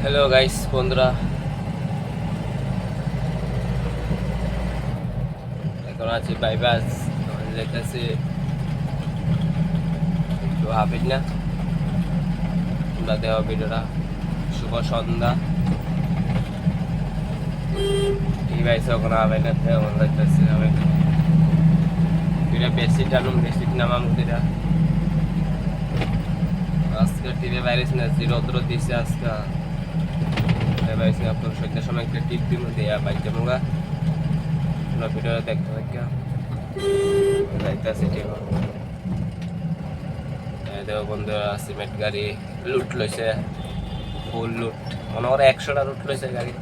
Hello guys বন্ধুরা, এখন আছি বাইবাস যেতেছি একটু হাফিজ না। তোমরা দেওয়া ভিডিওটা শুভ সন্ধ্যা। এই বাইসে ওখানে হবে না, তেমন লাগতেছে হবে না। দুইটা বেশি টানুম, বেশি নামাম দুইটা। আজকে টিভি বাইরেছ না, রৌদ্র দিছে আজকে বাইরেছ না। আপনার সন্ধ্যার সময় একটা টিপ দিব দেয়া বাইতে মোগা ভিডিও দেখতে থাকি যাইতেছে। ঠিক দেখো বন্ধুরা, সিমেন্ট গাড়ি লুট লইছে, ফুল লুট, মনে করে 100টা লুট লইছে গাড়ি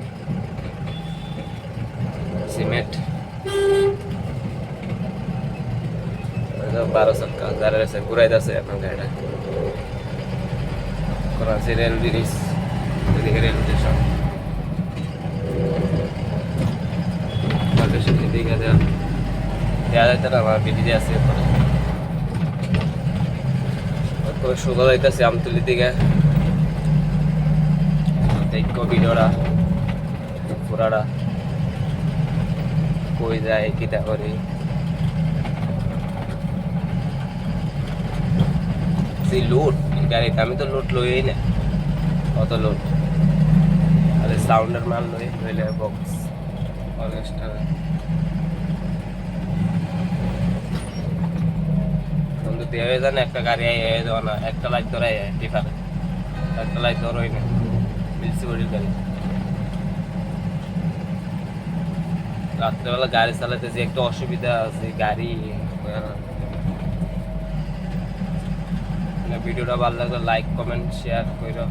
সিমেন্ট। 12 চাকা গাড়ি আছে, ঘুরাইতেছে এখন গাড়িটা। করাচি রেল ব্রিজ, এদিকে রেল স্টেশন, এদিকে দেওয়া যাইতে না। আমার বিডিতে আছে সোজা যাইতেছে আমতলির দিকে। দেখো ভিডিওটা পুরাটা কই যায় কিতা করি। লুট গাড়িতে, আমি তো লুট লই না, অত লুট আরে সাউন্ডের মাল লই লইলে বক্স অনেকটা। বন্ধু দেওয়া জানে একটা গাড়ি দেওয়া না, একটা লাইট ধরাই টিফারে, একটা লাইট ধরোই না মিউনিসিপালিটির গাড়ি। রাত্রেবেলা গাড়ি চালাতে যে একটা অসুবিধা আছে, গাড়ি। ভিডিওটা ভালো লাগলে লাইক কমেন্ট শেয়ার করো,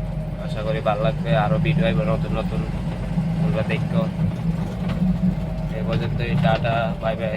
আশা করি ভালো লাগবে। আরো ভিডিও আসবে নতুন নতুন, তোমরা দেখো। এই পর্যন্তই, টাটা বাই বাই।